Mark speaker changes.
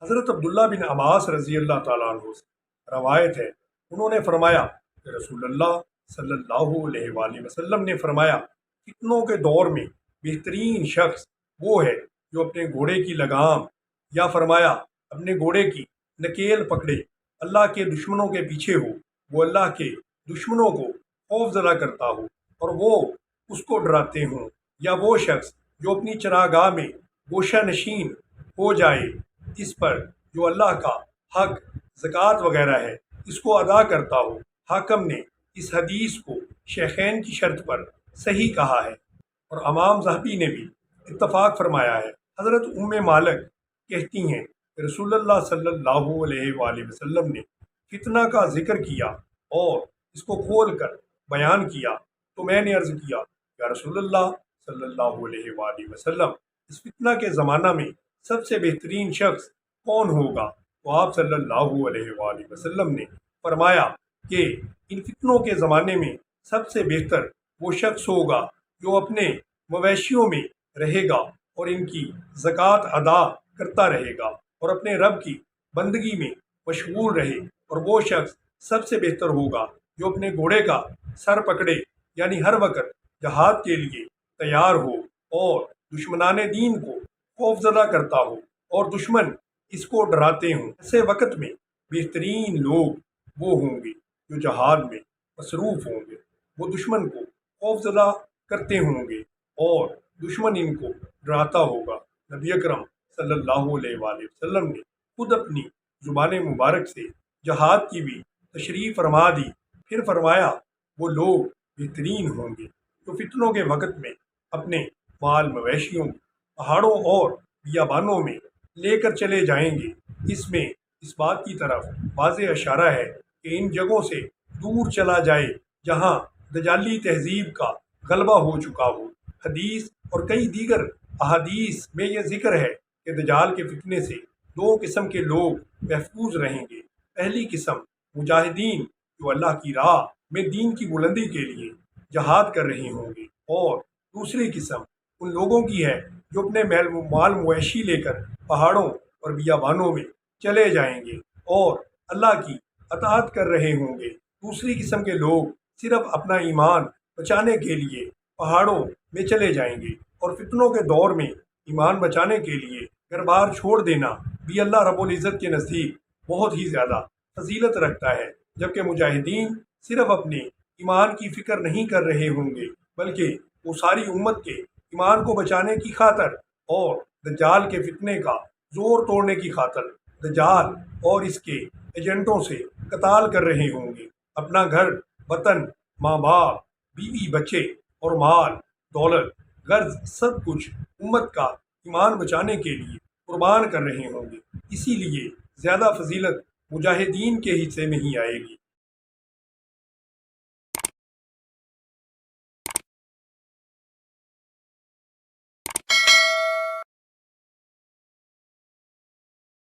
Speaker 1: حضرت عبداللہ بن عباس رضی اللہ تعالیٰ عنہ سے روایت ہے، انہوں نے فرمایا کہ رسول اللہ صلی اللہ علیہ وآلہ وسلم نے فرمایا، فتنوں کے دور میں بہترین شخص وہ ہے جو اپنے گھوڑے کی لگام، یا فرمایا اپنے گھوڑے کی نکیل پکڑے، اللہ کے دشمنوں کے پیچھے ہو، وہ اللہ کے دشمنوں کو خوف زدہ کرتا ہو اور وہ اس کو ڈراتے ہوں، یا وہ شخص جو اپنی چراگاہ میں گوشہ نشین ہو جائے، اس پر جو اللہ کا حق زکوٰۃ وغیرہ ہے اس کو ادا کرتا ہو۔ حاکم نے اس حدیث کو شیخین کی شرط پر صحیح کہا ہے، اور امام ذہبی نے بھی اتفاق فرمایا ہے۔ حضرت مالک کہتی ہیں کہ رسول اللہ صلی اللہ علیہ وآلہ وسلم نے فتنہ کا ذکر کیا اور اس کو کھول کر بیان کیا، تو میں نے عرض کیا، یا رسول اللہ صلی اللہ علیہ وآلہ وسلم، اس فتنہ کے زمانہ میں سب سے بہترین شخص کون ہوگا؟ تو آپ صلی اللہ علیہ وآلہ وسلم نے فرمایا کہ ان فتنوں کے زمانے میں سب سے بہتر وہ شخص ہوگا جو اپنے مویشیوں میں رہے گا اور ان کی زکوٰۃ ادا کرتا رہے گا اور اپنے رب کی بندگی میں مشغول رہے، اور وہ شخص سب سے بہتر ہوگا جو اپنے گھوڑے کا سر پکڑے، یعنی ہر وقت جہاد کے لیے تیار ہو اور دشمنان دین کو خوف زدہ کرتا ہو اور دشمن اس کو ڈراتے ہوں۔ ایسے وقت میں بہترین لوگ وہ ہوں گے جو جہاد میں مصروف ہوں گے، وہ دشمن کو خوف زدہ کرتے ہوں گے اور دشمن ان کو ڈراتا ہوگا۔ نبی اکرم صلی اللہ علیہ وآلہ وسلم نے خود اپنی زبان مبارک سے جہاد کی بھی تشریح فرما دی، پھر فرمایا وہ لوگ بہترین ہوں گے جو فتنوں کے وقت میں اپنے مال مویشیوں پہاڑوں اور بیابانوں میں لے کر چلے جائیں گے۔ اس میں اس بات کی طرف واضح اشارہ ہے کہ ان جگہوں سے دور چلا جائے جہاں دجالی تہذیب کا غلبہ ہو چکا ہو۔ حدیث اور کئی دیگر احادیث میں یہ ذکر ہے کہ دجال کے فتنے سے دو قسم کے لوگ محفوظ رہیں گے۔ پہلی قسم مجاہدین جو اللہ کی راہ میں دین کی بلندی کے لیے جہاد کر رہے ہوں گے، اور دوسری قسم ان لوگوں کی ہے جو اپنے مال مویشی لے کر پہاڑوں اور بیابانوں میں چلے جائیں گے اور اللہ کی اطاعت کر رہے ہوں گے۔ دوسری قسم کے لوگ صرف اپنا ایمان بچانے کے لیے پہاڑوں میں چلے جائیں گے، اور فتنوں کے دور میں ایمان بچانے کے لیے گھر بار چھوڑ دینا بھی اللہ رب العزت کے نزدیک بہت ہی زیادہ فضیلت رکھتا ہے، جبکہ مجاہدین صرف اپنے ایمان کی فکر نہیں کر رہے ہوں گے، بلکہ وہ ساری امت کے ایمان کو بچانے کی خاطر اور دجال کے فتنے کا زور توڑنے کی خاطر دجال اور اس کے ایجنٹوں سے قتال کر رہے ہوں گے، اپنا گھر، وطن، ماں باپ، بیوی بچے اور مال دولت غرض سب کچھ امت کا ایمان بچانے کے لیے قربان کر رہے ہوں گے۔ اسی لیے زیادہ فضیلت مجاہدین کے حصے میں ہی آئے گی۔